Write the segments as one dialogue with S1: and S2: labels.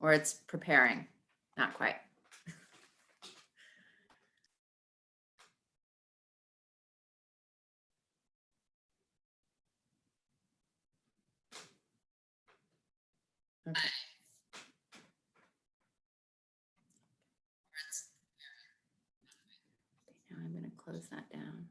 S1: Or it's preparing, not quite. Okay. Now I'm going to close that down.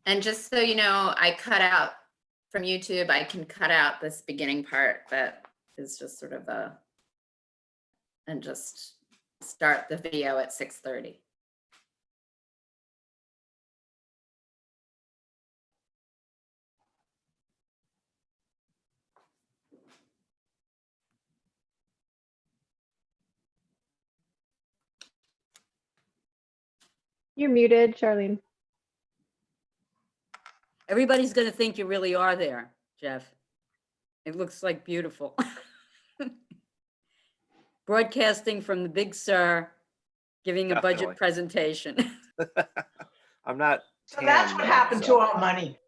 S1: And just so you know, I cut out from YouTube, I can cut out this beginning part that is just sort of and just start the video at 6:30.
S2: You're muted, Charlene.
S3: Everybody's going to think you really are there, Jeff. It looks like beautiful. Broadcasting from the Big Sur, giving a
S4: Definitely.
S3: budget presentation.
S4: I'm not.
S5: So that's
S4: tan,
S5: what
S4: though,
S5: happened to
S4: so-
S5: our money.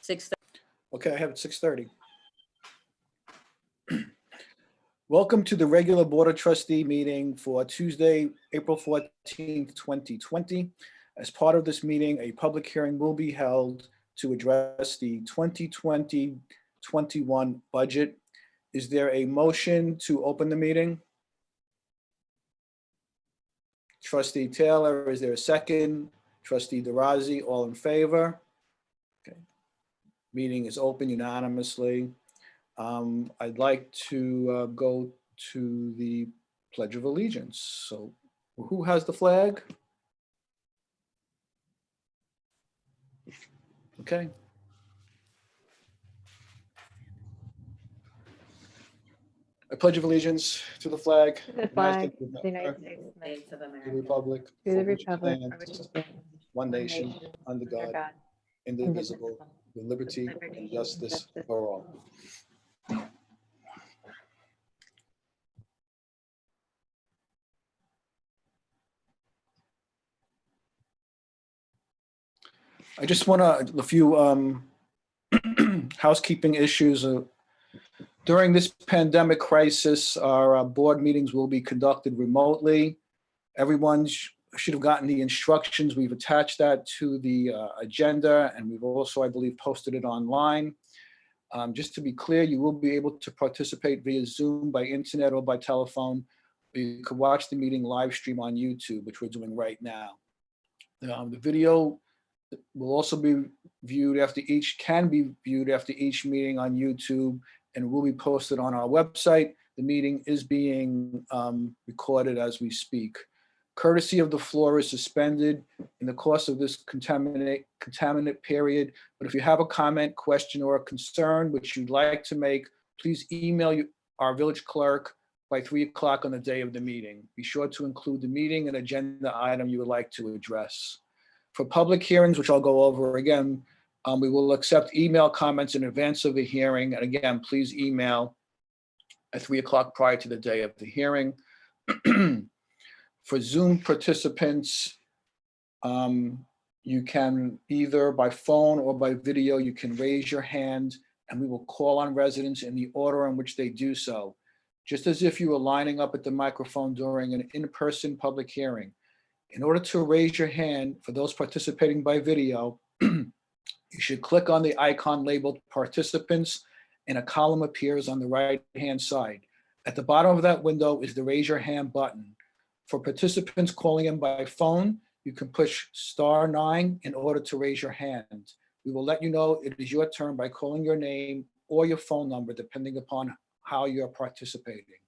S3: Six.
S6: Okay, I have it 6:30. Welcome to the regular Board of Trustee meeting for Tuesday, April 14th, 2020. As part of this meeting, a public hearing will be held to address the 2020-21 budget. Is there a motion to open the meeting? Trustee Taylor, is there a second? Trustee DeRozzi, all in favor? Okay. Meeting is open unanimously. I'd like to go to the Pledge of Allegiance. So who has the flag? Okay. I pledge of allegiance to the flag,
S2: To the
S6: United
S2: flag
S6: States of
S2: of the United
S6: America,
S2: States of
S1: States of
S6: to the
S1: America.
S6: republic,
S2: To
S6: for
S2: the
S6: which it
S2: republic for which
S6: stands,
S2: it stands,
S6: one
S2: one
S6: nation,
S2: nation,
S6: under God,
S2: God,
S6: indivisible,
S2: indivisible,
S6: with liberty
S2: with liberty
S6: and justice
S2: and justice
S6: for all. I just want to, a few housekeeping issues. During this pandemic crisis, our board meetings will be conducted remotely. Everyone should have gotten the instructions. We've attached that to the agenda, and we've also, I believe, posted it online. Just to be clear, you will be able to participate via Zoom, by internet, or by telephone. You could watch the meeting live stream on YouTube, which we're doing right now. The video will also be viewed after each, can be viewed after each meeting on YouTube, and will be posted on our website. The meeting is being recorded as we speak. Courtesy of the floor is suspended in the course of this contaminant period. But if you have a comment, question, or a concern which you'd like to make, please email our village clerk by 3 o'clock on the day of the meeting. Be sure to include the meeting and agenda item you would like to address. For public hearings, which I'll go over again, we will accept email comments in advance of the hearing. And again, please email at 3 o'clock prior to the day of the hearing. For Zoom participants, you can either by phone or by video, you can raise your hand and we will call on residents in the order in which they do so. Just as if you were lining up at the microphone during an in-person public hearing. In order to raise your hand, for those participating by video, you should click on the icon labeled participants and a column appears on the right-hand side. At the bottom of that window is the raise your hand button. For participants calling in by phone, you can push *9 in order to raise your hand. We will let you know it is your turn by calling your name or your phone number, depending upon how you're participating.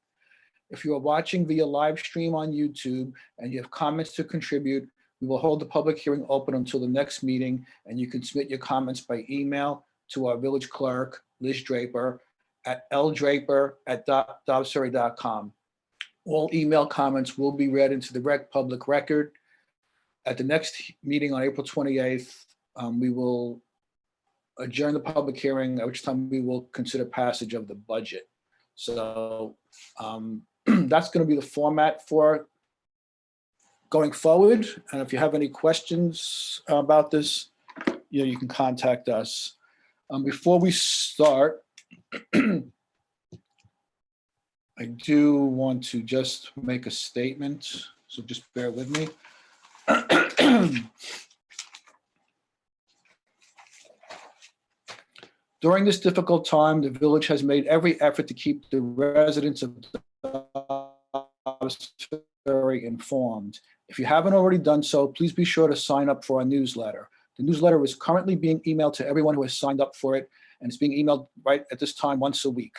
S6: If you are watching via live stream on YouTube and you have comments to contribute, we will hold the public hearing open until the next meeting, and you can submit your comments by email to our village clerk, Liz Draper, at ldraper@dobbsferry.com. All email comments will be read into the public record. At the next meeting on April 28th, we will adjourn the public hearing, at which time we will consider passage of the budget. So that's going to be the format for going forward. And if you have any questions about this, you can contact us. Before we start, I do want to just make a statement, so just bear with me. During this difficult time, the village has made every effort to keep the residents of Dobbs Ferry informed. If you haven't already done so, please be sure to sign up for our newsletter. The newsletter is currently being emailed to everyone who has signed up for it, and it's being emailed right at this time once a week.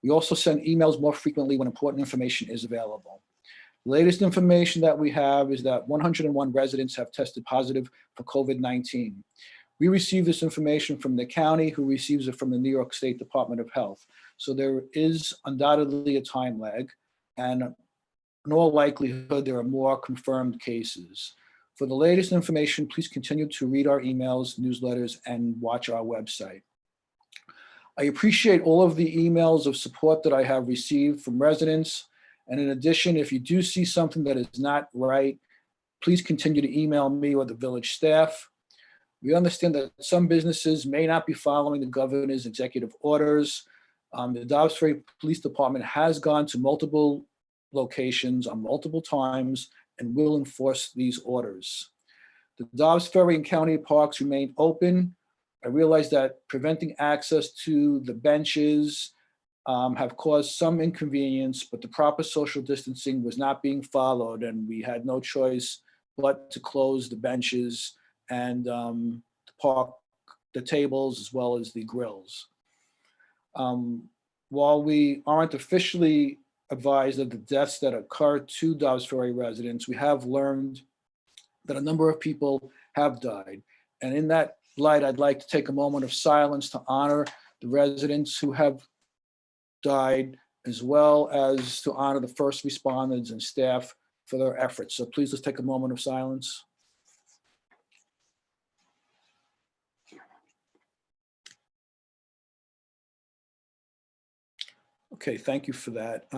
S6: We also send emails more frequently when important information is available. The latest information that we have is that 101 residents have tested positive for COVID-19. We receive this information from the county, who receives it from the New York State Department of Health. So there is undoubtedly a time lag, and in all likelihood, there are more confirmed cases. For the latest information, please continue to read our emails, newsletters, and watch our website. I appreciate all of the emails of support that I have received from residents. And in addition, if you do see something that is not right, please continue to email me or the village staff. We understand that some businesses may not be following the governor's executive orders. The Dobbs Ferry Police Department has gone to multiple locations on multiple times and will enforce these orders. The Dobbs Ferry and county parks remain open. I realize that preventing access to the benches have caused some inconvenience, but the proper social distancing was not being followed, and we had no choice but to close the benches and park the tables as well as the grills. While we aren't officially advised of the deaths that occurred to Dobbs Ferry residents, we have learned that a number of people have died. And in that light, I'd like to take a moment of silence to honor the residents who have died, as well as to honor the first responders and staff for their efforts. So please let's take a moment of silence. Okay, thank you for that.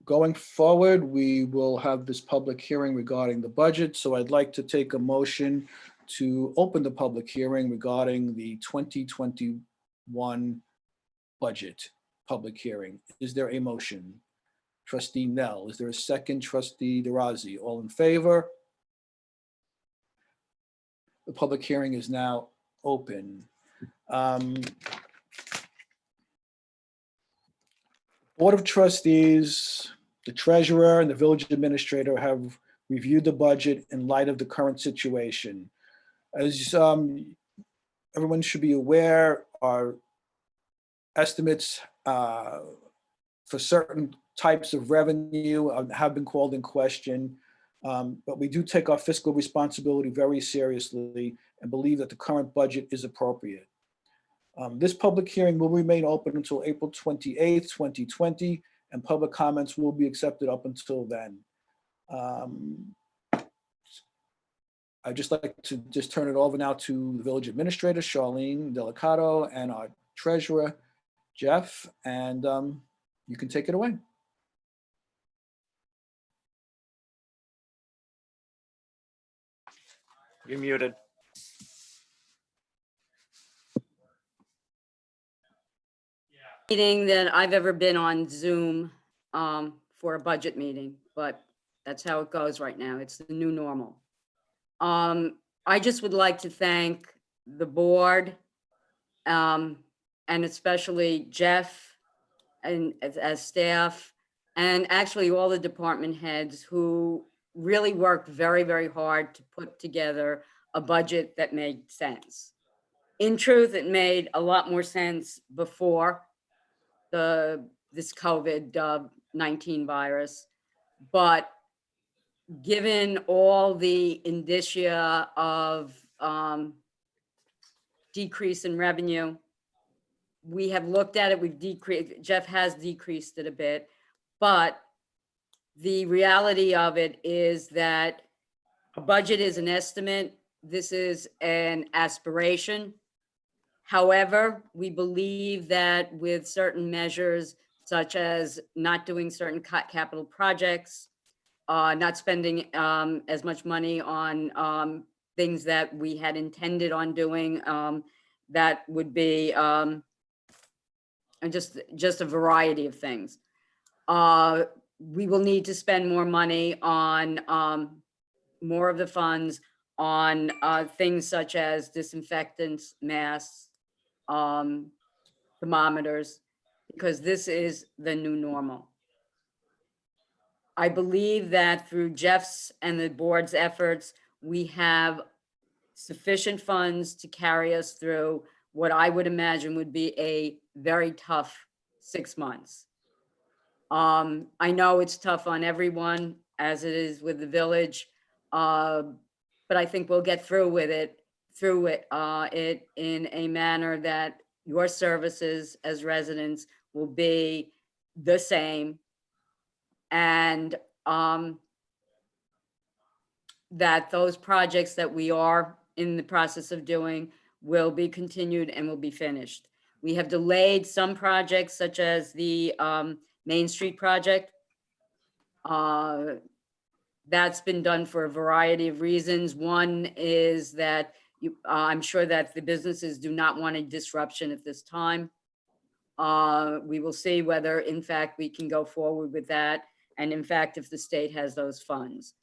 S6: Going forward, we will have this public hearing regarding the budget. So I'd like to take a motion to open the public hearing regarding the 2021 budget public hearing. Is there a motion? Trustee Nell, is there a second? Trustee DeRozzi, all in favor? The public hearing is now open. Board of Trustees, the treasurer, and the village administrator have reviewed the budget in light of the current situation. As everyone should be aware, our estimates for certain types of revenue have been called in question, but we do take our fiscal responsibility very seriously and believe that the current budget is appropriate. This public hearing will remain open until April 28th, 2020, and public comments will be accepted up until then. I'd just like to just turn it over now to the village administrator, Charlene Delicato, and our treasurer, Jeff, and you can take it away.
S4: You're muted.
S3: Meeting that I've ever been on Zoom for a budget meeting, but that's how it goes right now. It's the new normal. I just would like to thank the board and especially Jeff and as staff, and actually all the department heads who really worked very, very hard to put together a budget that made sense. In truth, it made a lot more sense before this COVID-19 virus. But given all the indicia of decrease in revenue, we have looked at it, we've decreased, Jeff has decreased it a bit, but the reality of it is that a budget is an estimate. This is an aspiration. However, we believe that with certain measures, such as not doing certain capital projects, not spending as much money on things that we had intended on doing, that would be and just a variety of things. We will need to spend more money on more of the funds on things such as disinfectants, masks, thermometers, because this is the new normal. I believe that through Jeff's and the board's efforts, we have sufficient funds to carry us through what I would imagine would be a very tough 6 months. I know it's tough on everyone, as it is with the village, but I think we'll get through it in a manner that your services as residents will be the same, and that those projects that we are in the process of doing will be continued and will be finished. We have delayed some projects, such as the Main Street project. That's been done for a variety of reasons. One is that I'm sure that the businesses do not want a disruption at this time. We will see whether, in fact, we can go forward with that, and in fact, if the state has those funds.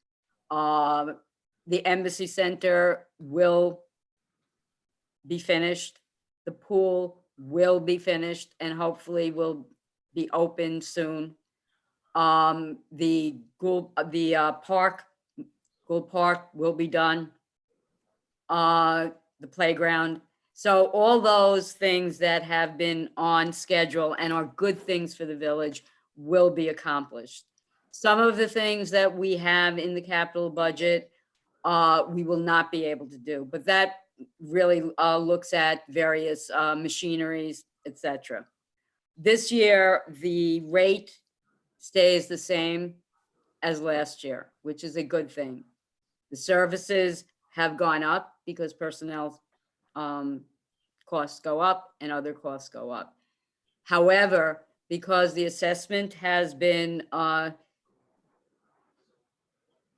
S3: The Embassy Center will be finished. The pool will be finished and hopefully will be open soon. The Gould Park will be done. The playground. So all those things that have been on schedule and are good things for the village will be accomplished. Some of the things that we have in the capital budget, we will not be able to do, but that really looks at various machineries, etc. This year, the rate stays the same as last year, which is a good thing. The services have gone up because personnel costs go up and other costs go up. However, because the assessment has been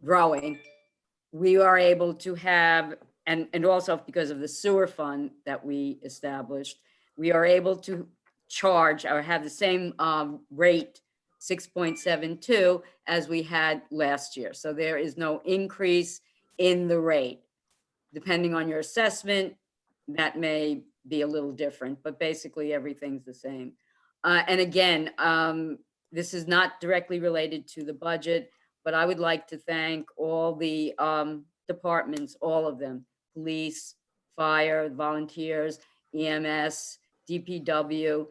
S3: growing, we are able to have, and also because of the sewer fund that we established, we are able to charge or have the same rate, 6.72, as we had last year. So there is no increase in the rate. Depending on your assessment, that may be a little different, but basically everything's the same. And again, this is not directly related to the budget, but I would like to thank all the departments, all of them, police, fire, volunteers, EMS, DPW.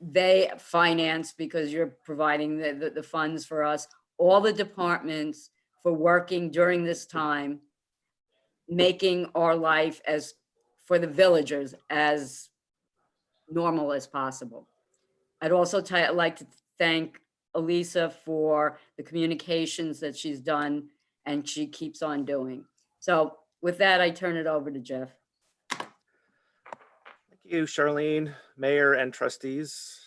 S3: They finance, because you're providing the funds for us, all the departments for working during this time, making our life as, for the villagers, as normal as possible. I'd also like to thank Elisa for the communications that she's done and she keeps on doing. So with that, I turn it over to Jeff.
S4: Thank you, Charlene, Mayor, and trustees.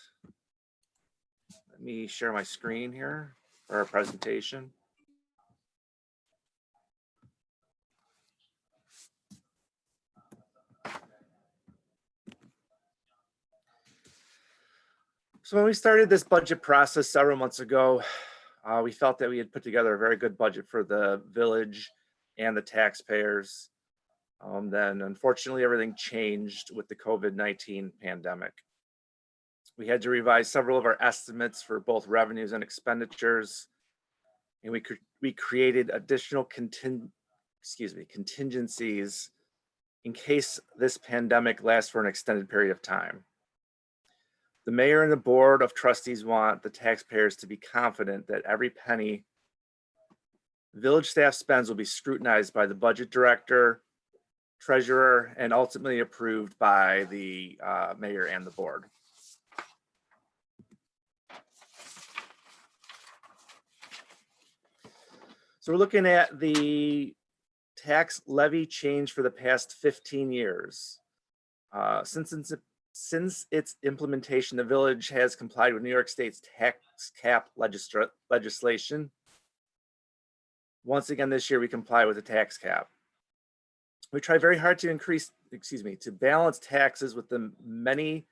S4: Let me share my screen here for our presentation. So when we started this budget process several months ago, we felt that we had put together a very good budget for the village and the taxpayers. Then unfortunately, everything changed with the COVID-19 pandemic. We had to revise several of our estimates for both revenues and expenditures. And we created additional contingencies in case this pandemic lasts for an extended period of time. The mayor and the board of trustees want the taxpayers to be confident that every penny village staff spends will be scrutinized by the budget director, treasurer, and ultimately approved by the mayor and the board. So we're looking at the tax levy change for the past 15 years. Since its implementation, the village has complied with New York State's tax cap legislation. Once again, this year we comply with the tax cap. We try very hard to balance taxes with the many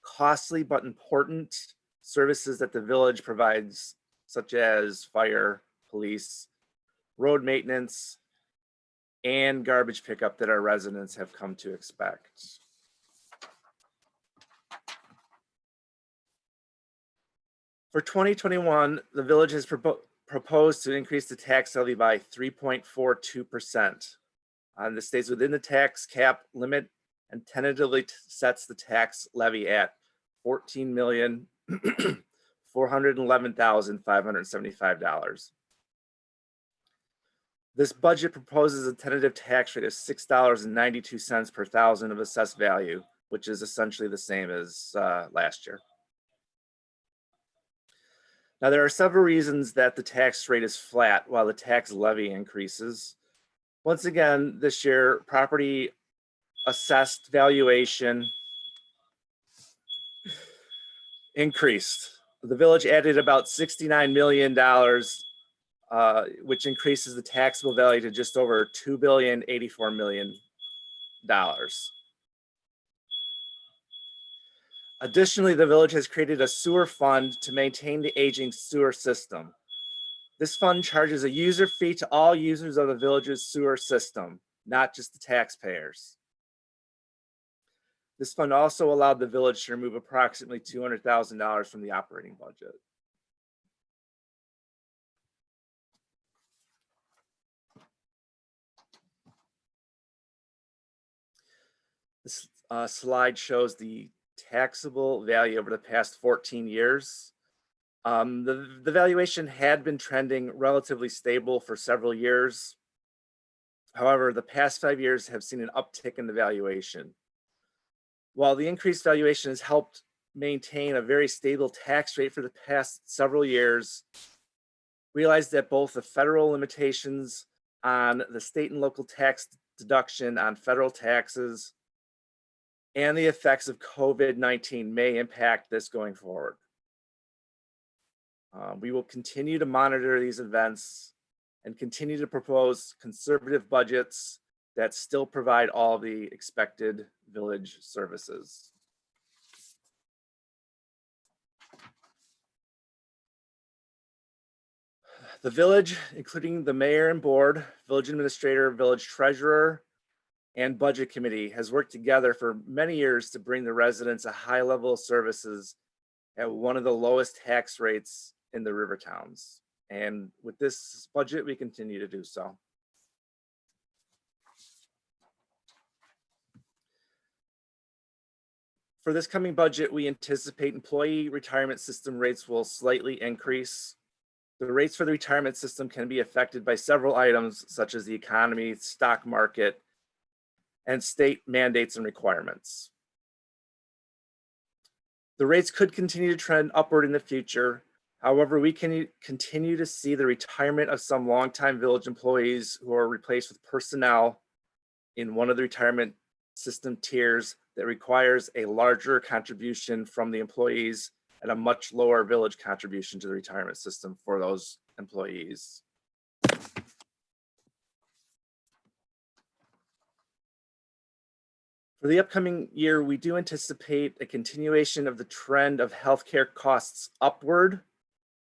S4: costly but important services that the village provides, such as fire, police, road maintenance, and garbage pickup that our residents have come to expect. For 2021, the village has proposed to increase the tax levy by 3.42%. This stays within the tax cap limit and tentatively sets the tax levy at $14,411,575. This budget proposes a tentative tax rate of $6.92 per thousand of assessed value, which is essentially the same as last year. Now, there are several reasons that the tax rate is flat while the tax levy increases. Once again, this year, property assessed valuation increased. The village added about $69 million, which increases the taxable value to just over $2,084 million. Additionally, the village has created a sewer fund to maintain the aging sewer system. This fund charges a user fee to all users of the village's sewer system, not just the taxpayers. This fund also allowed the village to remove approximately $200,000 from the operating budget. This slide shows the taxable value over the past 14 years. The valuation had been trending relatively stable for several years. However, the past 5 years have seen an uptick in the valuation. While the increased valuation has helped maintain a very stable tax rate for the past several years, realize that both the federal limitations on the state and local tax deduction on federal taxes and the effects of COVID-19 may impact this going forward. We will continue to monitor these events and continue to propose conservative budgets that still provide all the expected village services. The village, including the mayor and board, village administrator, village treasurer, and budget committee, has worked together for many years to bring the residents a high level of services at one of the lowest tax rates in the river towns. And with this budget, we continue to do so. For this coming budget, we anticipate employee retirement system rates will slightly increase. The rates for the retirement system can be affected by several items such as the economy, stock market, and state mandates and requirements. The rates could continue to trend upward in the future. However, we can continue to see the retirement of some longtime village employees who are replaced with personnel in one of the retirement system tiers that requires a larger contribution from the employees and a much lower village contribution to the retirement system for those employees. For the upcoming year, we do anticipate a continuation of the trend of healthcare costs upward.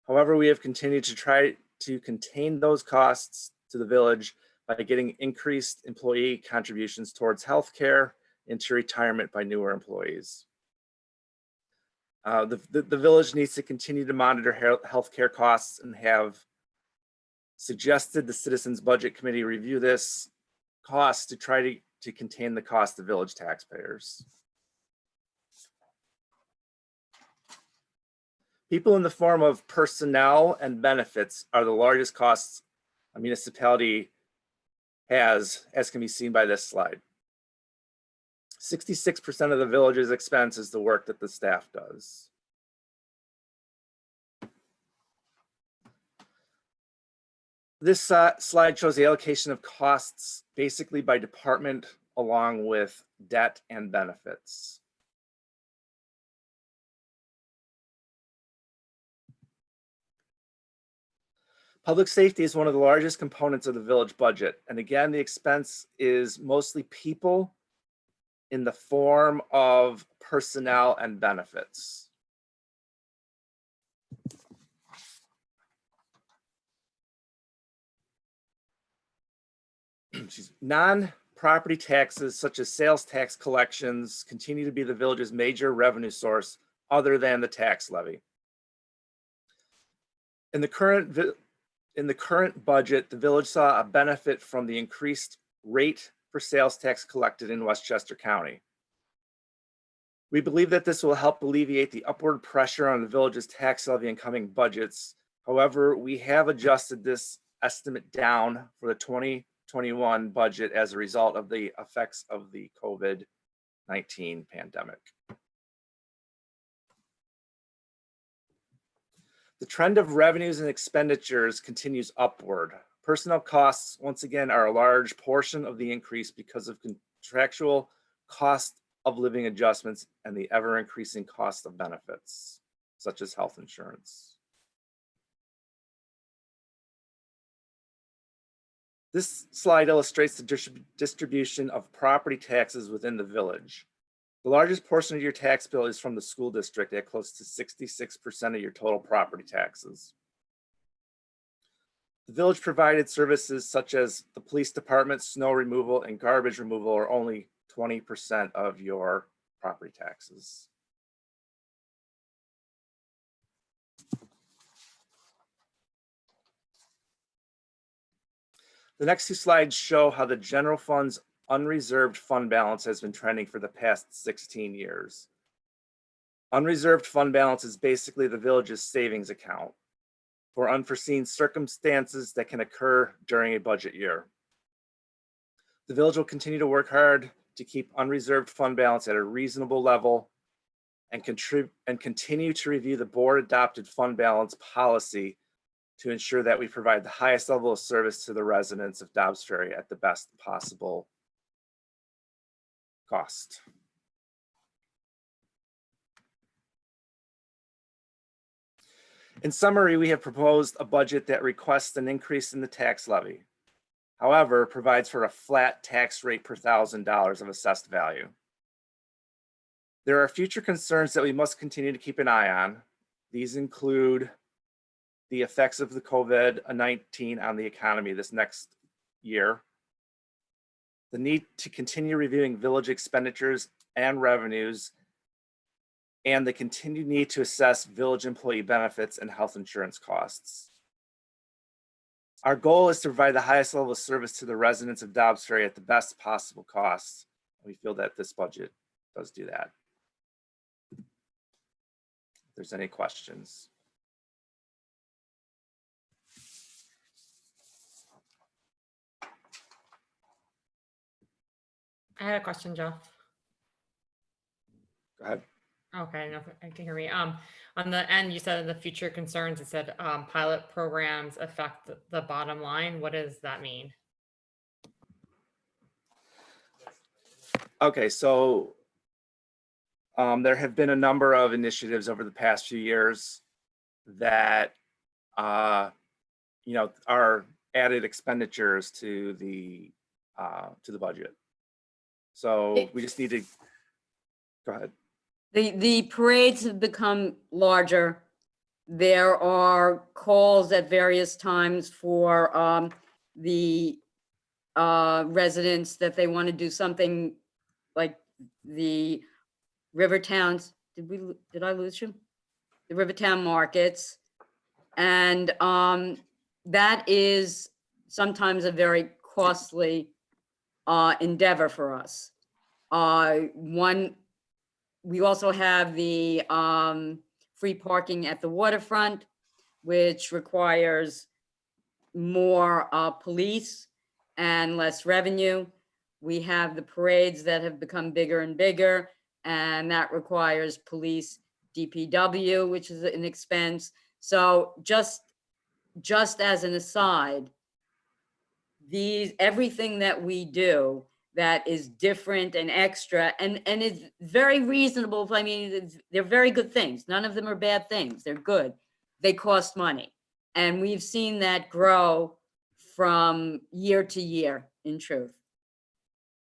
S4: However, we have continued to try to contain those costs to the village by getting increased employee contributions towards healthcare into retirement by newer employees. The village needs to continue to monitor healthcare costs and have suggested the Citizens Budget Committee review this cost to try to to contain the cost of village taxpayers. People in the form of personnel and benefits are the largest costs a municipality has, as can be seen by this slide. 66% of the village's expense is the work that the staff does. This slide shows the allocation of costs basically by department along with debt and benefits. Public safety is one of the largest components of the village budget. And again, the expense is mostly people in the form of personnel and benefits. Non-property taxes such as sales tax collections continue to be the village's major revenue source other than the tax levy. In the current budget, the village saw a benefit from the increased rate for sales tax collected in Westchester County. We believe that this will help alleviate the upward pressure on the village's tax levy in coming budgets. However, we have adjusted this estimate down for the 2021 budget as a result of the effects of the COVID-19 pandemic. The trend of revenues and expenditures continues upward. Personnel costs, once again, are a large portion of the increase because of contractual cost of living adjustments and the ever increasing cost of benefits, such as health insurance. This slide illustrates the distribution of property taxes within the village. The largest portion of your tax bill is from the school district at close to 66% of your total property taxes. The village provided services such as the police department, snow removal, and garbage removal are only 20% of your property taxes. The next two slides show how the general fund's unreserved fund balance has been trending for the past 16 years. Unreserved fund balance is basically the village's savings account for unforeseen circumstances that can occur during a budget year. The village will continue to work hard to keep unreserved fund balance at a reasonable level and continue to review the board adopted fund balance policy to ensure that we provide the highest level of service to the residents of Dobbs Ferry at the best possible cost. In summary, we have proposed a budget that requests an increase in the tax levy. However, provides for a flat tax rate per $1,000 of assessed value. There are future concerns that we must continue to keep an eye on. These include the effects of the COVID-19 on the economy this next year, the need to continue reviewing village expenditures and revenues, and the continued need to assess village employee benefits and health insurance costs. Our goal is to provide the highest level of service to the residents of Dobbs Ferry at the best possible costs. We feel that this budget does do that. If there's any questions.
S2: I had a question, Jeff.
S4: Go ahead.
S2: Okay, no, I can hear me. On the end, you said the future concerns, it said pilot programs affect the bottom line. What does that mean?
S4: Okay, so there have been a number of initiatives over the past few years that are added expenditures to the budget. So we just need to go ahead.
S3: The parades have become larger. There are calls at various times for the residents that they want to do something like the Rivertowns. Did I lose you? The Rivertown markets. And that is sometimes a very costly endeavor for us. We also have the free parking at the waterfront, which requires more police and less revenue. We have the parades that have become bigger and bigger, and that requires police, DPW, which is an expense. So just as an aside, everything that we do that is different and extra and it's very reasonable. I mean, they're very good things. None of them are bad things. They're good. They cost money. And we've seen that grow from year to year, in truth.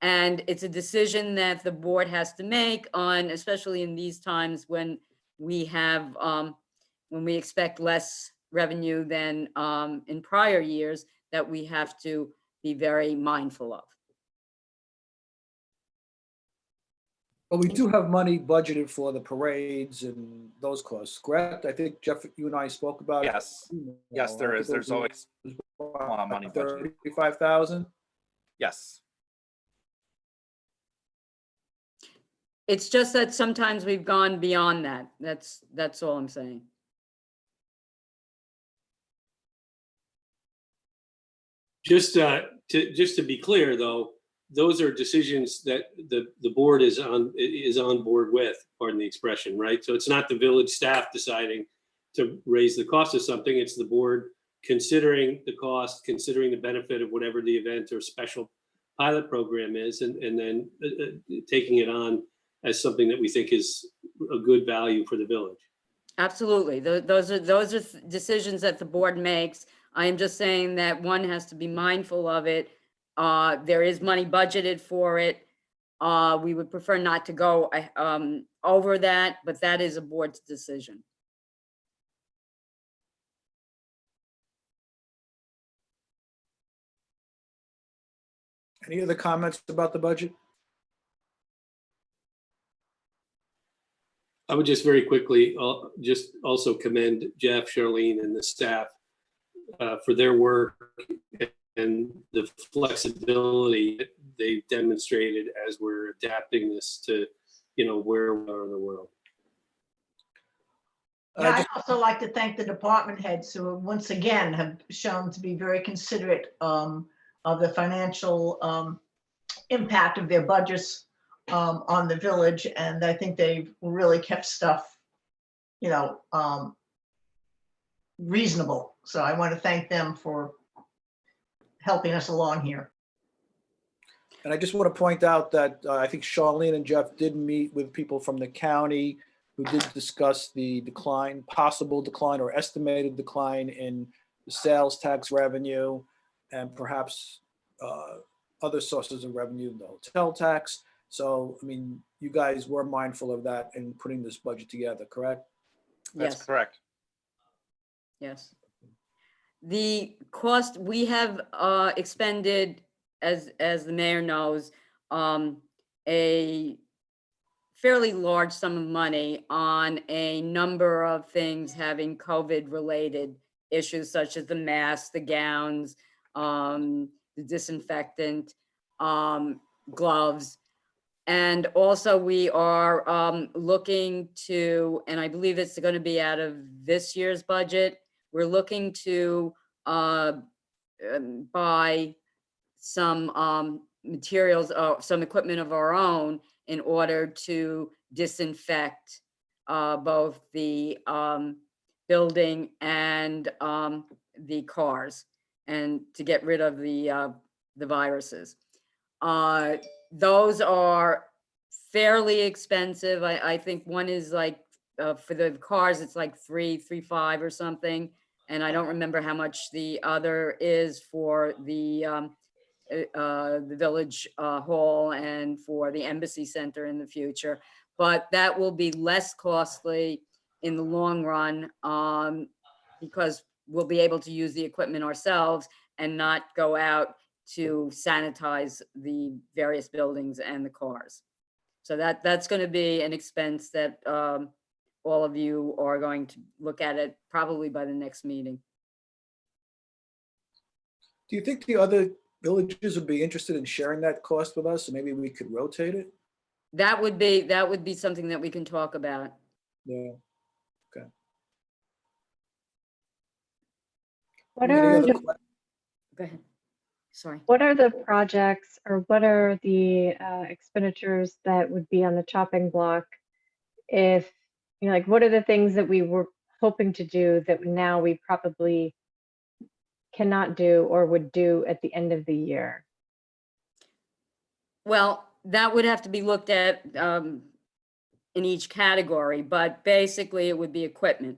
S3: And it's a decision that the board has to make on, especially in these times when we have, when we expect less revenue than in prior years, that we have to be very mindful of.
S6: But we do have money budgeted for the parades and those costs, correct? I think, Jeff, you and I spoke about it.
S4: Yes, yes, there is. There's always money budgeted.
S6: 35,000.
S4: Yes.
S3: It's just that sometimes we've gone beyond that. That's all I'm saying.
S5: Just to be clear, though, those are decisions that the board is on board with, pardon the expression, right? So it's not the village staff deciding to raise the cost of something. It's the board considering the cost, considering the benefit of whatever the event or special pilot program is, and then taking it on as something that we think is a good value for the village.
S3: Absolutely. Those are decisions that the board makes. I am just saying that one has to be mindful of it. There is money budgeted for it. We would prefer not to go over that, but that is a board's decision.
S6: Any other comments about the budget?
S5: I would just very quickly just also commend Jeff, Charlene, and the staff for their work and the flexibility that they've demonstrated as we're adapting this to, where we are in the world.
S7: Yeah, I'd also like to thank the department heads who once again have shown to be very considerate of the financial impact of their budgets on the village. And I think they've really kept stuff, reasonable. So I want to thank them for helping us along here.
S6: And I just want to point out that I think Charlene and Jeff did meet with people from the county who did discuss the possible decline or estimated decline in the sales tax revenue and perhaps other sources of revenue, the hotel tax. So, I mean, you guys were mindful of that in putting this budget together, correct?
S4: That's
S3: Yes.
S4: correct.
S3: Yes. The cost, we have expended, as the mayor knows, a fairly large sum of money on a number of things having COVID-related issues, such as the masks, the gowns, the disinfectant, gloves. And also we are looking to, and I believe it's going to be out of this year's budget, we're looking to buy some materials, some equipment of our own in order to disinfect both the building and the cars, and to get rid of the viruses. Those are fairly expensive. I think one is like, for the cars, it's like $3.5 or something. And I don't remember how much the other is for the village hall and for the embassy center in the future. But that will be less costly in the long run because we'll be able to use the equipment ourselves and not go out to sanitize the various buildings and the cars. So that's going to be an expense that all of you are going to look at it probably by the next meeting.
S6: Do you think the other villages would be interested in sharing that cost with us, and maybe we could rotate it?
S3: That would be something that we can talk about.
S6: Yeah.
S8: What
S6: Any
S8: are
S6: other
S8: the,
S6: que-
S3: Go ahead. Sorry.
S8: what are the projects or what are the expenditures that would be on the chopping block? If, you know, like, what are the things that we were hoping to do that now we probably cannot do or would do at the end of the year?
S3: Well, that would have to be looked at in each category, but basically it would be equipment.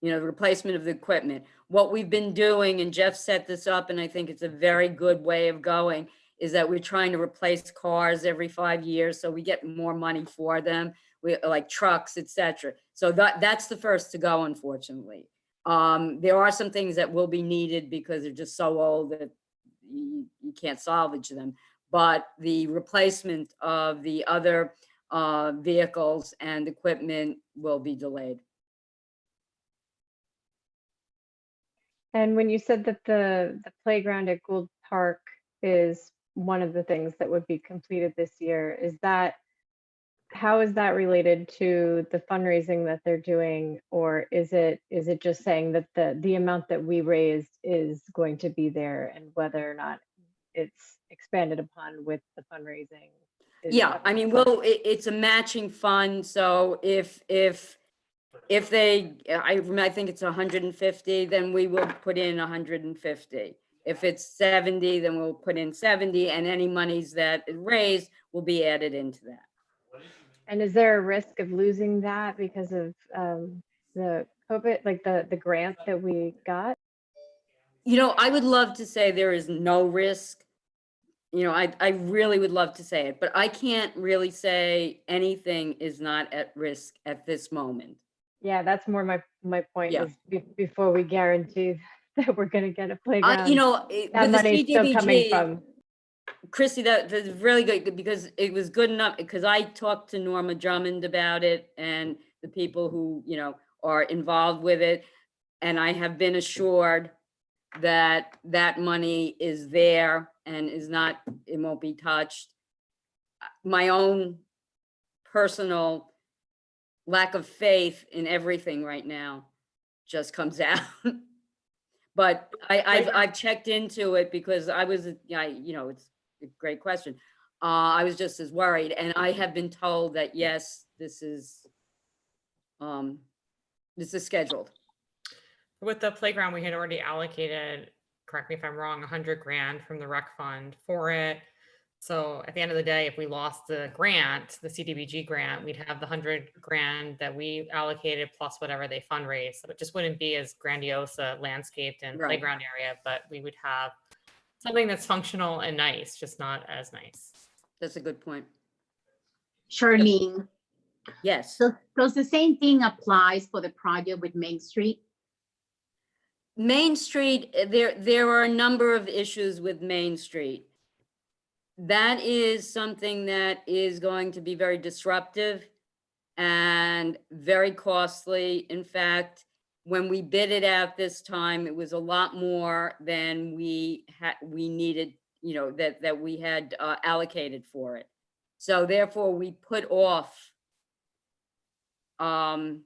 S3: You know, the replacement of the equipment. What we've been doing, and Jeff set this up, and I think it's a very good way of going, is that we're trying to replace cars every 5 years, so we get more money for them, like trucks, etc. So that's the first to go, unfortunately. There are some things that will be needed because they're just so old that you can't salvage them. But the replacement of the other vehicles and equipment will be delayed.
S8: And when you said that the playground at Gould Park is one of the things that would be completed this year, is that, how is that related to the fundraising that they're doing? Or is it just saying that the amount that we raised is going to be there, and whether or not it's expanded upon with the fundraising?
S3: Yeah, I mean, well, it's a matching fund, so if they, I think it's 150, then we will put in 150. If it's 70, then we'll put in 70, and any monies that it raised will be added into that.
S8: And is there a risk of losing that because of the COVID, like the grant that we got?
S3: You know, I would love to say there is no risk. You know, I really would love to say it, but I can't really say anything is not at risk at this moment.
S8: Yeah, that's more my point,
S3: Yeah.
S8: is before we guarantee that we're gonna get a playground.
S3: You know,
S8: That
S3: with the
S8: money's still coming
S3: CDBG,
S8: from,
S3: Chrissy, that's really good because it was good enough, because I talked to Norma Drummond about it and the people who, you know, are involved with it. And I have been assured that that money is there and is not, it won't be touched. My own personal lack of faith in everything right now just comes out. But I've checked into it because I was, you know, it's a great question. I was just as worried, and I have been told that, yes, this is scheduled.
S2: With the playground, we had already allocated, correct me if I'm wrong, 100 grand from the rec fund for it. So at the end of the day, if we lost the grant, the CDBG grant, we'd have the 100 grand that we allocated plus whatever they fundraised. So it just wouldn't be as grandiose a landscaped and
S3: Right.
S2: playground area, but we would have something that's functional and nice, just not as nice.
S3: That's a good point.
S9: Charlene,
S3: Yes.
S9: so does the same thing applies for the project with Main Street?
S3: Main Street, there are a number of issues with Main Street. That is something that is going to be very disruptive and very costly. In fact, when we bid it out this time, it was a lot more than we needed, you know, that we had allocated for it. So therefore, we put off. In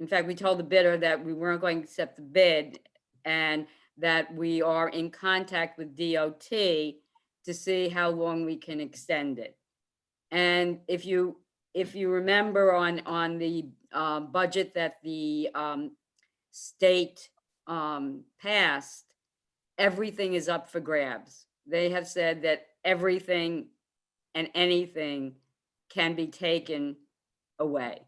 S3: fact, we told the bidder that we weren't going to accept the bid and that we are in contact with DOT to see how long we can extend it. And if you remember on the budget that the state passed, everything is up for grabs. They have said that everything and anything can be taken away.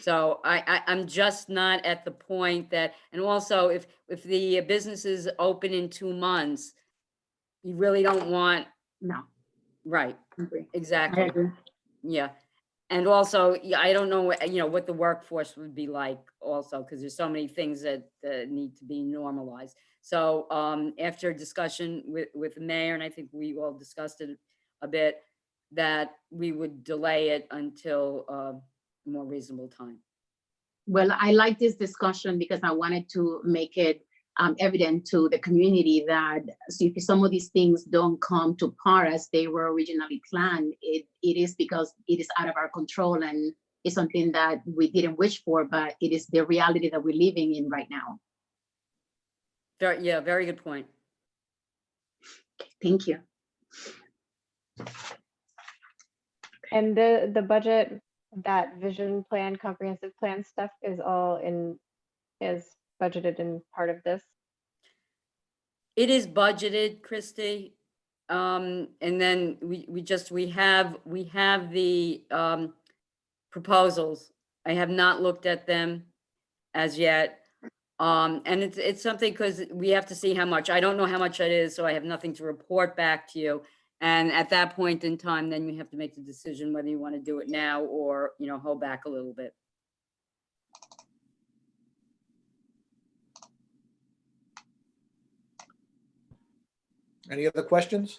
S3: So I'm just not at the point that, and also if the business is open in 2 months, you really don't want,
S9: No.
S3: right,
S9: Agree. I
S3: exactly.
S9: agree.
S3: Yeah. And also, yeah, I don't know, you know, what the workforce would be like also, because there's so many things that need to be normalized. So after a discussion with the mayor, and I think we all discussed it a bit, that we would delay it until a more reasonable time.
S9: Well, I like this discussion because I wanted to make it evident to the community that if some of these things don't come to par as they were originally planned, it is because it is out of our control and it's something that we didn't wish for, but it is the reality that we're living in right now.
S3: Yeah, very good point.
S9: Thank you.
S8: And the budget, that vision plan, comprehensive plan stuff is all is budgeted in part of this.
S3: It is budgeted, Christy. And then we have the proposals. I have not looked at them as yet. And it's something because we have to see how much. I don't know how much it is, so I have nothing to report back to you. And at that point in time, then you have to make the decision whether you want to do it now or, hold back a little bit.
S6: Any other questions?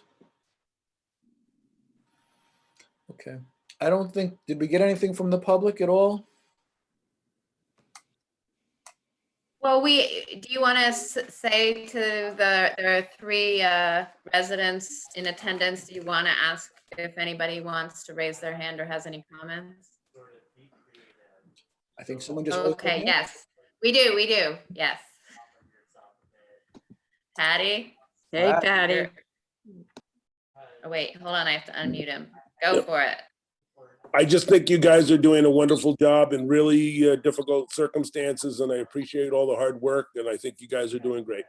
S6: Okay. I don't think, did we get anything from the public at all?
S1: Well, do you want to say to there are 3 residents in attendance, do you want to ask if anybody wants to raise their hand or has any comments?
S6: I think someone just. raised their
S1: Okay,
S6: hand.
S1: yes, we do, yes. Patty?
S3: Hey,
S6: Wow.
S3: Patty.
S1: Oh, wait, hold on, I have to unmute him. Go for it.
S10: I just think you guys are doing a wonderful job in really difficult circumstances, and I appreciate all the hard work, and I think you guys are doing great.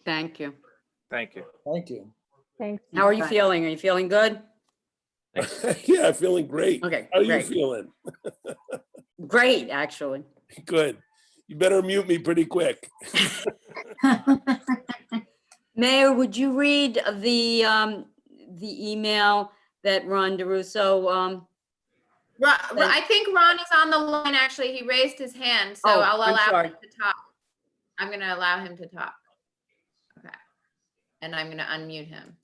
S3: Thank you.
S4: Thank you.
S6: Thank you.
S8: Thanks.
S3: How are you feeling? Are you feeling good?
S10: Yeah, feeling great.
S3: Okay,
S10: How are you
S3: great.
S10: feeling?
S3: Great, actually.
S10: Good. You better mute me pretty quick.
S3: Mayor, would you read the email that Ron DeRusso,
S1: I think Ron is on the line, actually. He raised his hand, so
S3: Oh,
S1: I'll
S3: I'm
S1: allow
S3: sorry.
S1: him to talk. I'm going to allow him to talk. Okay. And I'm going to unmute him.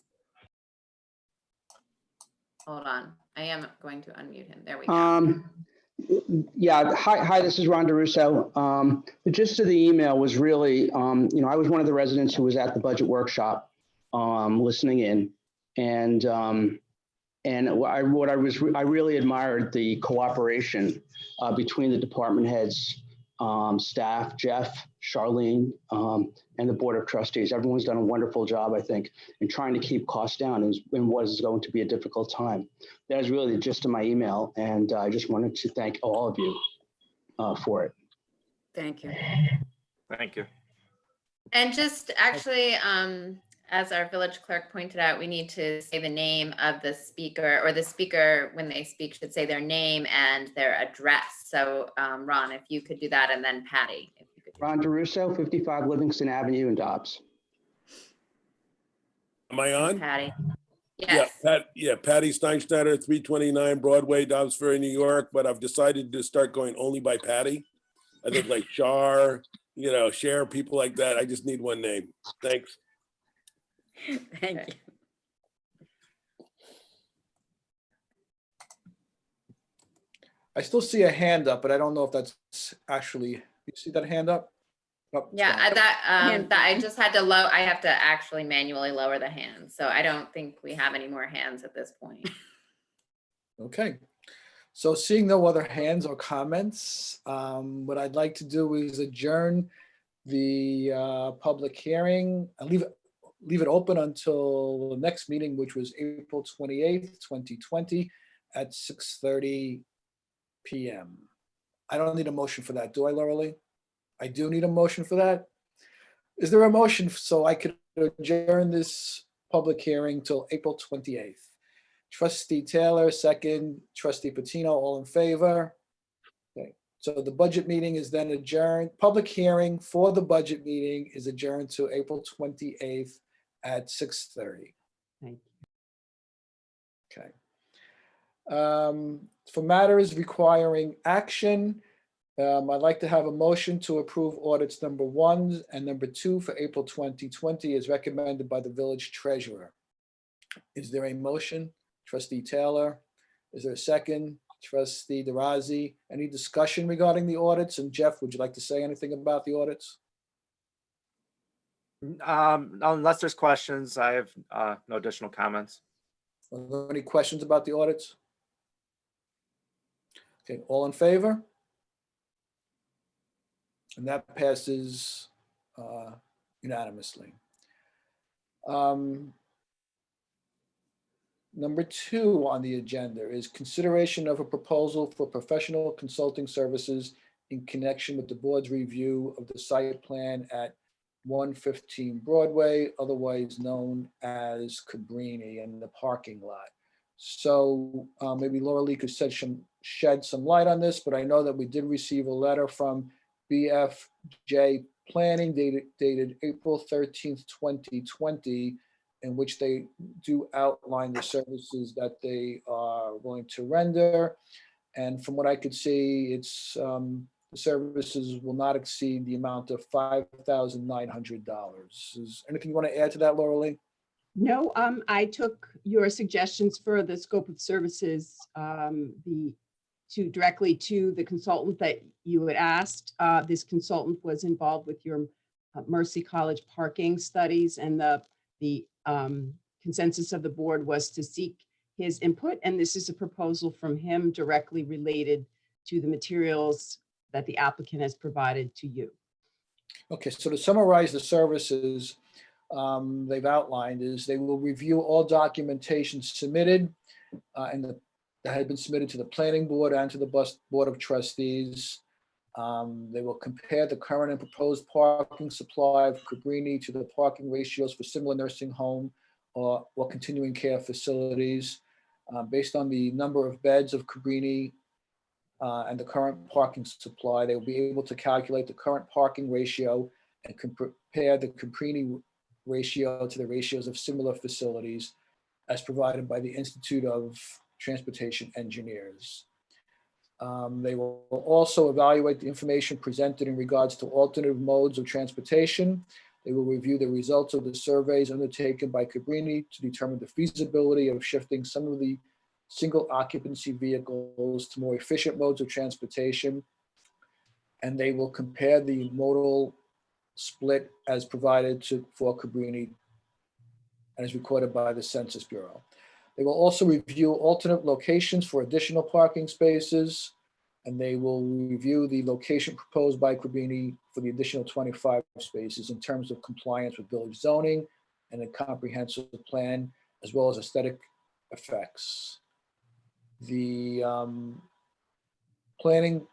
S1: Hold on. I am going to unmute him. There we go.
S11: Yeah, hi, this is Ron DeRusso. The gist of the email was really, I was one of the residents who was at the budget workshop, listening in, and I really admired the cooperation between the department heads, staff, Jeff, Charlene, and the Board of Trustees. Everyone's done a wonderful job, I think, in trying to keep costs down in what is going to be a difficult time. That is really the gist of my email, and I just wanted to thank all of you for it.
S3: thank you.
S4: Thank you.
S1: And just actually, as our village clerk pointed out, we need to say the name of the speaker, or the speaker, when they speak, should say their name and their address. So Ron, if you could do that, and then Patty, if you could.
S11: Ron DeRusso, 55 Livingston Avenue in Dobbs.
S10: Am I on?
S1: Patty. Yes.
S10: Patty Steinschneider, 329 Broadway, Dobbs Ferry, New York, but I've decided to start going only by Patty. I think like Char, Cher, people like that. I just need one name. Thanks.
S3: Thank you.
S6: I still see a hand up, but I don't know if that's actually, you see that hand up? Oh, it's
S1: Yeah,
S6: gone.
S1: that I just had to I have to actually manually lower the hand. So I don't think we have any more hands at this point.
S6: Okay. So seeing no other hands or comments, what I'd like to do is adjourn the public hearing and leave it open until the next meeting, which was April 28th, 2020 at 6:30 p.m. I don't need a motion for that, do I, Laura Lee? I do need a motion for that. Is there a motion so I could adjourn this public hearing till April 28th? Trustee Taylor, second. Trustee Patino, all in favor? Okay, so the budget meeting is then adjourned. Public hearing for the budget meeting is adjourned to April 28th at 6:30.
S3: Thank
S6: Okay. For matters requiring action, I'd like to have a motion to approve audits number 1 and number 2 for April 2020 as recommended by the village treasurer. Is there a motion? Trustee Taylor, is there a second? Trustee DeRozzi, any discussion regarding the audits? And Jeff, would you like to say anything about the audits?
S4: Unless there's questions, I have no additional comments.
S6: Are there any questions about the audits? Okay, all in favor? And that passes unanimously. Number 2 on the agenda is consideration of a proposal for professional consulting services in connection with the board's review of the site plan at 115 Broadway, otherwise known as Cabrini, and the parking lot. So maybe Laura Lee could shed some light on this, but I know that we did receive a letter from BFJ Planning dated April 13th, 2020, in which they do outline the services that they are willing to render. And from what I could see, it's the services will not exceed the amount of $5,900. Is anything you want to add to that, Laura Lee?
S12: No, I took your suggestions for the scope of services, directly to the consultant that you had asked. This consultant was involved with your Mercy College parking studies, and the consensus of the board was to seek his input. And this is a proposal from him directly related to the materials that the applicant has provided to you.
S6: Okay, so to summarize the services they've outlined is they will review all documentation submitted that had been submitted to the planning board and to the board of trustees. They will compare the current and proposed parking supply of Cabrini to the parking ratios for similar nursing home or continuing care facilities. Based on the number of beds of Cabrini and the current parking supply, they will be able to calculate the current parking ratio and compare the Cabrini ratio to the ratios of similar facilities as provided by the Institute of Transportation Engineers. They will also evaluate the information presented in regards to alternative modes of transportation. They will review the results of the surveys undertaken by Cabrini to determine the feasibility of shifting some of the single occupancy vehicles to more efficient modes of transportation. And they will compare the modal split as provided for Cabrini and as recorded by the Census Bureau. They will also review alternate locations for additional parking spaces, and they will review the location proposed by Cabrini for the additional 25 spaces in terms of compliance with village zoning and a comprehensive plan, as well as aesthetic effects. The planning,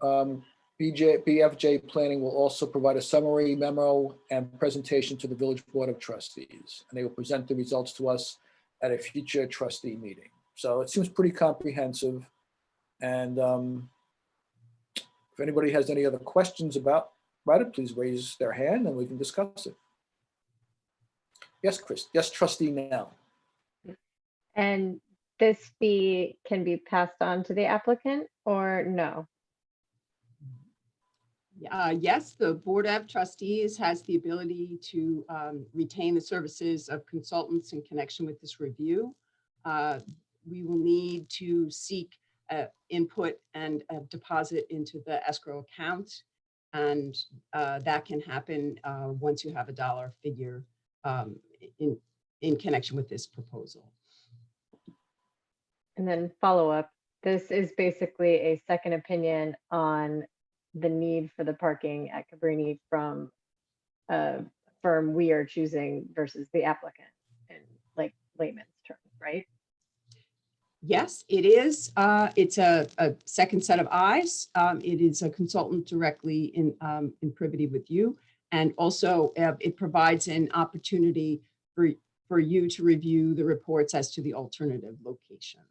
S6: BFJ Planning will also provide a summary memo and presentation to the Village Board of Trustees, and they will present the results to us at a future trustee meeting. So it seems pretty comprehensive. And if anybody has any other questions about it, please raise their hand and we can discuss it. Yes, Chris. Yes, Trustee Now.
S8: And this fee can be passed on to the applicant or no?
S12: Yes, the Board of Trustees has the ability to retain the services of consultants in connection with this review. We will need to seek input and a deposit into the escrow account. And that can happen once you have a dollar figure in connection with this proposal.
S8: And then follow up, this is basically a second opinion on the need for the parking at Cabrini from a firm we are choosing versus the applicant in like layman's terms, right?
S12: Yes, it is. It's a second set of eyes. It is a consultant directly in privity with you. And also it provides an opportunity for you to review the reports as to the alternative locations.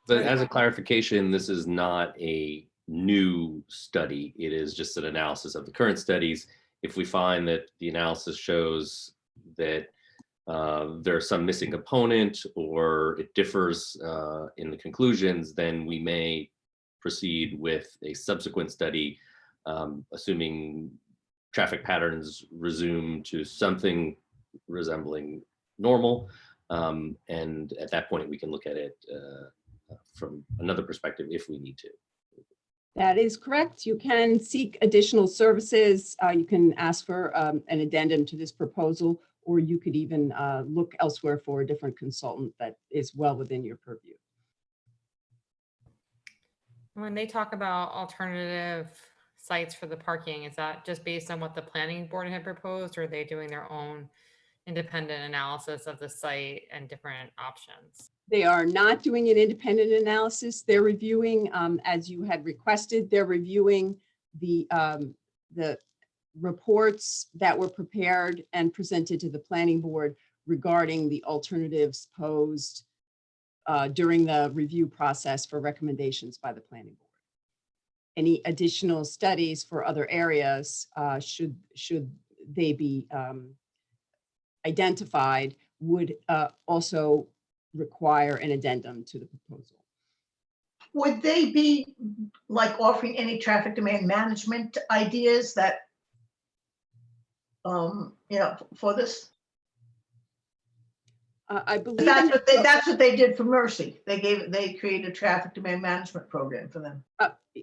S13: But as a clarification, this is not a new study. It is just an analysis of the current studies. If we find that the analysis shows that there's some missing component or it differs in the conclusions, then we may proceed with a subsequent study, assuming traffic patterns resume to something resembling normal. And at that point, we can look at it from another perspective if we need to.
S12: That is correct. You can seek additional services. You can ask for an addendum to this proposal, or you could even look elsewhere for a different consultant that is well within your purview.
S2: When they talk about alternative sites for the parking, is that just based on what the planning board had proposed, or are they doing their own independent analysis of the site and different options?
S12: They are not doing an independent analysis. They're reviewing, as you had requested, they're reviewing the reports that were prepared and presented to the planning board regarding the alternatives posed during the review process for recommendations by the planning board. Any additional studies for other areas, should they be identified, would also require an addendum to the proposal.
S7: Would they be like offering any traffic demand management ideas that, for this?
S12: I believe
S7: That's what they did for Mercy. They created a traffic demand management program for them.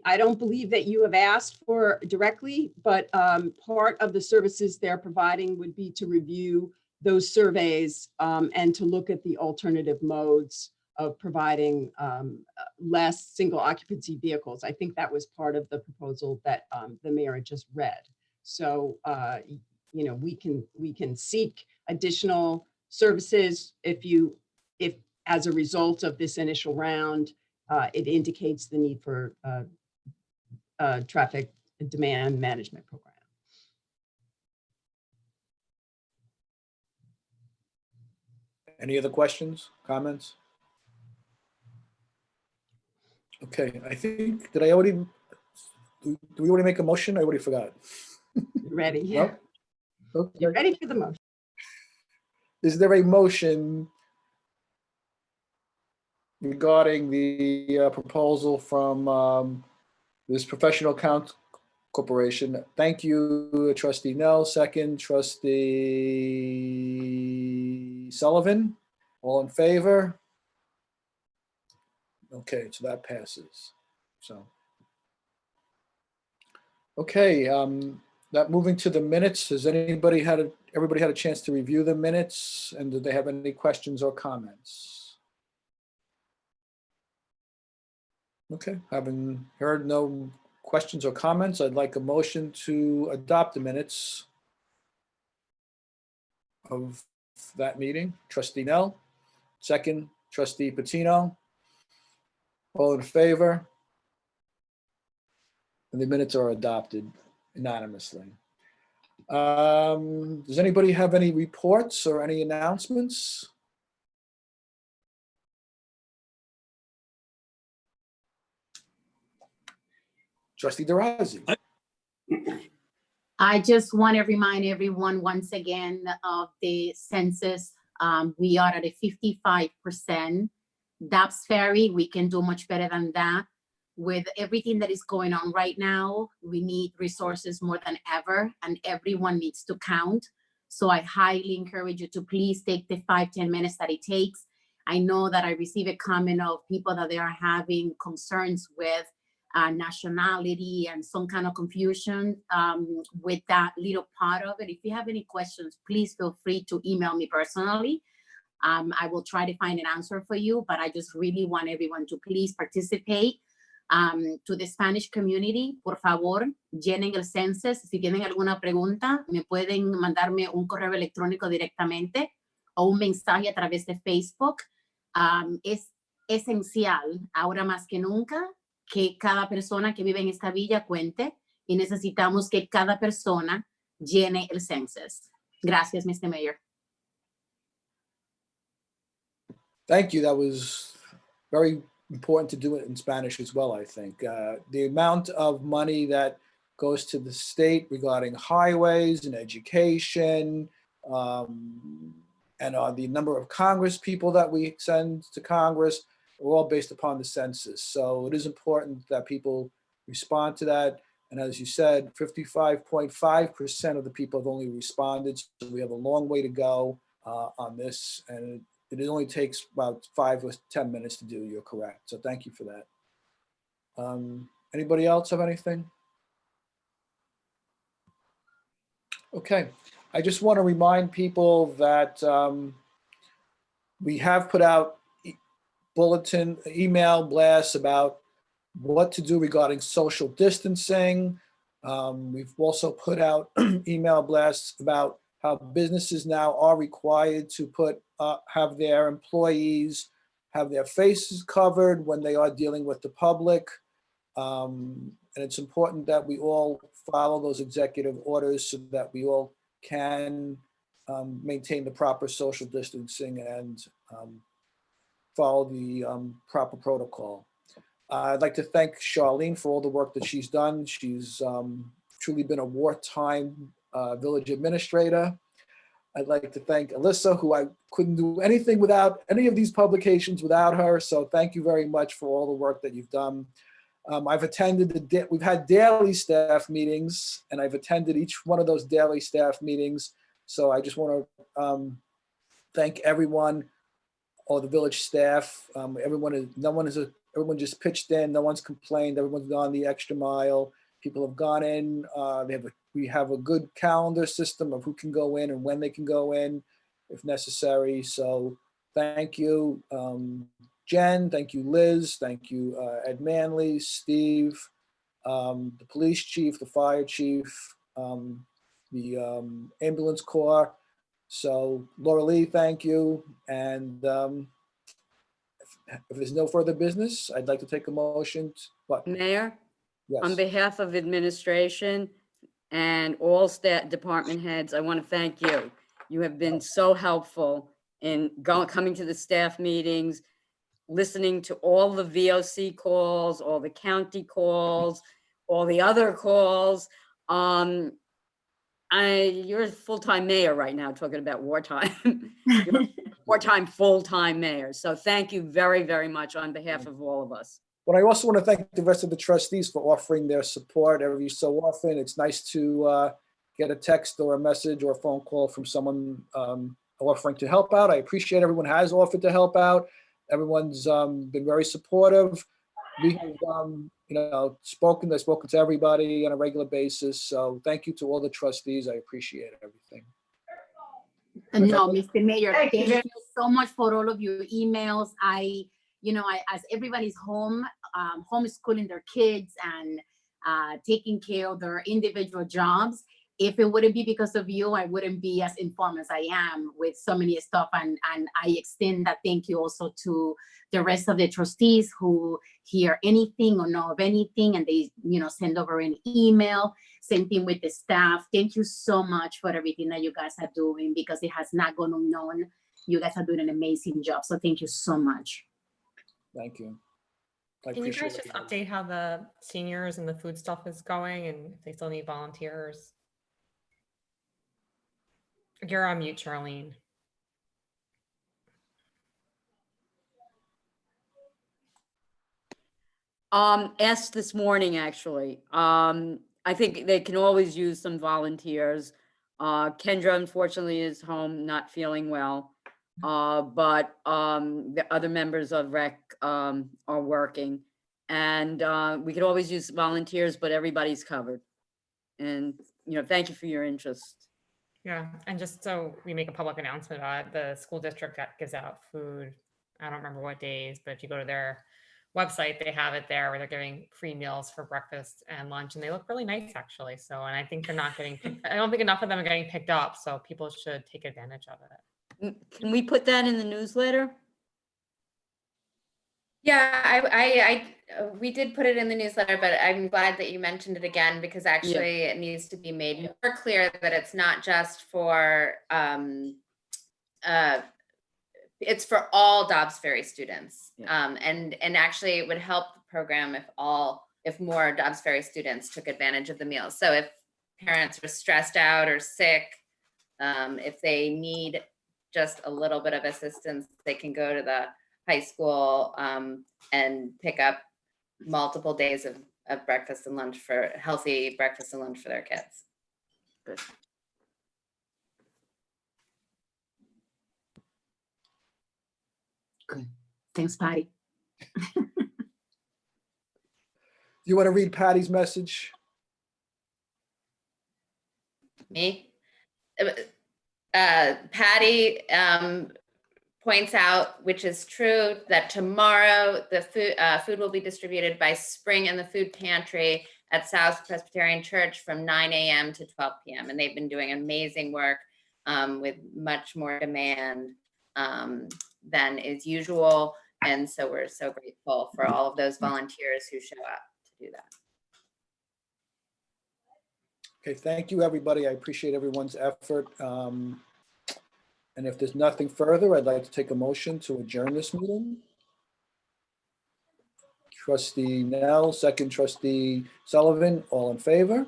S12: I don't believe that you have asked for directly, but part of the services they're providing would be to review those surveys and to look at the alternative modes of providing less single occupancy vehicles. I think that was part of the proposal that the mayor had just read. So, we can seek additional services if as a result of this initial round, it indicates the need for traffic demand management program.
S6: Any other questions, comments? Okay, I think, do we already make a motion? I already forgot.
S12: Ready?
S6: No? Okay.
S12: You're ready for the motion.
S6: Is there a motion regarding the proposal from this professional account corporation? Thank you, Trustee Nell. Second, Trustee Sullivan. All in favor? Okay, so that passes. So, okay, that moving to the minutes. Has everybody had a chance to review the minutes? And did they have any questions or comments? Okay, having heard no questions or comments, I'd like a motion to adopt the minutes of that meeting. Trustee Nell, second, Trustee Patino. All in favor? And the minutes are adopted unanimously. Does anybody have any reports or any announcements? Trustee DeRozzi.
S9: I just want to remind everyone once again of the census. We are at a 55%. That's fair. We can do much better than that. With everything that is going on right now, we need resources more than ever, and everyone needs to count. So I highly encourage you to please take the 5-10 minutes that it takes. I know that I receive a comment of people that they are having concerns with nationality and some kind of confusion with that little part of it. If you have any questions, please feel free to email me personally. I will try to find an answer for you, but I just really want everyone to please participate. To the Spanish community, por favor, llenen el census. Si tienen alguna pregunta, me pueden mandarme un correo electrónico directamente o un mensaje a través de Facebook. Es esencial, ahora más que nunca, que cada persona que vive en esta villa cuente, y necesitamos que cada persona llene el census. Gracias, Mr. Mayor.
S6: Thank you. That was very important to do it in Spanish as well, I think. The amount of money that goes to the state regarding highways and education, and the number of Congress people that we send to Congress are all based upon the census. So it is important that people respond to that. And as you said, 55.5% of the people have only responded. So we have a long way to go on this. And it only takes about 5 or 10 minutes to do. You're correct. So thank you for that. Anybody else have anything? Okay, I just want to remind people that we have put out email blasts about what to do regarding social distancing. We've also put out email blasts about how businesses now are required to have their employees have their faces covered when they are dealing with the public. And it's important that we all follow those executive orders so that we all can maintain the proper social distancing and follow the proper protocol. I'd like to thank Charlene for all the work that she's done. She's truly been a wartime village administrator. I'd like to thank Alyssa, who I couldn't do anything without any of these publications without her. So thank you very much for all the work that you've done. I've attended we've had daily staff meetings, and I've attended each one of those daily staff meetings. So I just want to thank everyone, all the village staff. Everyone just pitched in. No one's complained. Everyone's gone the extra mile. People have gone in. We have a good calendar system of who can go in and when they can go in, if necessary. So thank you, Jen. Thank you, Liz. Thank you, Ed Manley, Steve, the police chief, the fire chief, the ambulance corps. So Laura Lee, thank you. And if there's no further business, I'd like to take a motion.
S3: Mayor, on
S6: Yes.
S3: behalf of administration and all staff department heads, I want to thank you. You have been so helpful in coming to the staff meetings, listening to all the VOC calls, all the county calls, all the other calls. You're a full-time mayor right now, talking about wartime. You're a wartime, full-time mayor. So thank you very, very much on behalf of all of us.
S6: But I also want to thank the rest of the trustees for offering their support every so often. It's nice to get a text or a message or a phone call from someone offering to help out. I appreciate everyone has offered to help out. Everyone's been very supportive. We have, spoken to everybody on a regular basis. So thank you to all the trustees. I appreciate everything.
S9: No, Mr. Mayor,
S7: Thank you.
S9: thank you so much for all of your emails. As everybody's home, homeschooling their kids and taking care of their individual jobs, if it wouldn't be because of you, I wouldn't be as informed as I am with so many stuff. And I extend that thank you also to the rest of the trustees who hear anything or know of anything and they, send over an email. Same thing with the staff. Thank you so much for everything that you guys are doing because it has not gone unknown. You guys are doing an amazing job. So thank you so much.
S6: Thank you.
S2: Can you guys just update how the seniors and the food stuff is going and if they still need volunteers? You're on mute, Charlene.
S3: Asked this morning, actually. I think they can always use some volunteers. Kendra, unfortunately, is home not feeling well. But the other members of REC are working. And we could always use volunteers, but everybody's covered. And, thank you for your interest.
S2: Yeah, and just so we make a public announcement about it, the school district gives out food. I don't remember what days, but if you go to their website, they have it there where they're giving free meals for breakfast and lunch, and they look really nice actually. So, and I think they're not getting I don't think enough of them are getting picked up, so people should take advantage of it.
S3: Can we put that in the newsletter?
S1: Yeah, we did put it in the newsletter, but I'm glad that you mentioned it again because actually it needs to be made more clear that it's not just for it's for all Dobbs Ferry students. And actually it would help the program if more Dobbs Ferry students took advantage of the meals. So if parents are stressed out or sick, if they need just a little bit of assistance, they can go to the high school and pick up multiple days of breakfast and lunch for healthy breakfast and lunch for their kids.
S3: Good.
S9: Good. Thanks, Patty.
S6: You want to read Patty's message?
S1: Me? Patty points out, which is true, that tomorrow the food will be distributed by Spring and the Food Pantry at South Presbyterian Church from 9 a.m. to 12 p.m. And they've been doing amazing work with much more demand than is usual. And so we're so grateful for all of those volunteers who show up to do that.
S6: Okay, thank you, everybody. I appreciate everyone's effort. And if there's nothing further, I'd like to take a motion to adjourn this meeting. Trustee Nell, second trustee Sullivan, all in favor?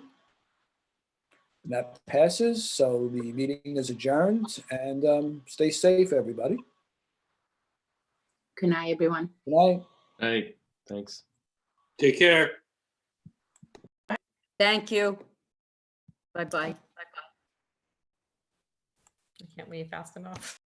S6: And that passes, so the meeting is adjourned, and stay safe, everybody.
S9: Good night, everyone.
S6: Good night.
S13: Hey, thanks.
S5: Take care.
S3: Thank you. Bye-bye.
S2: I can't leave fast enough.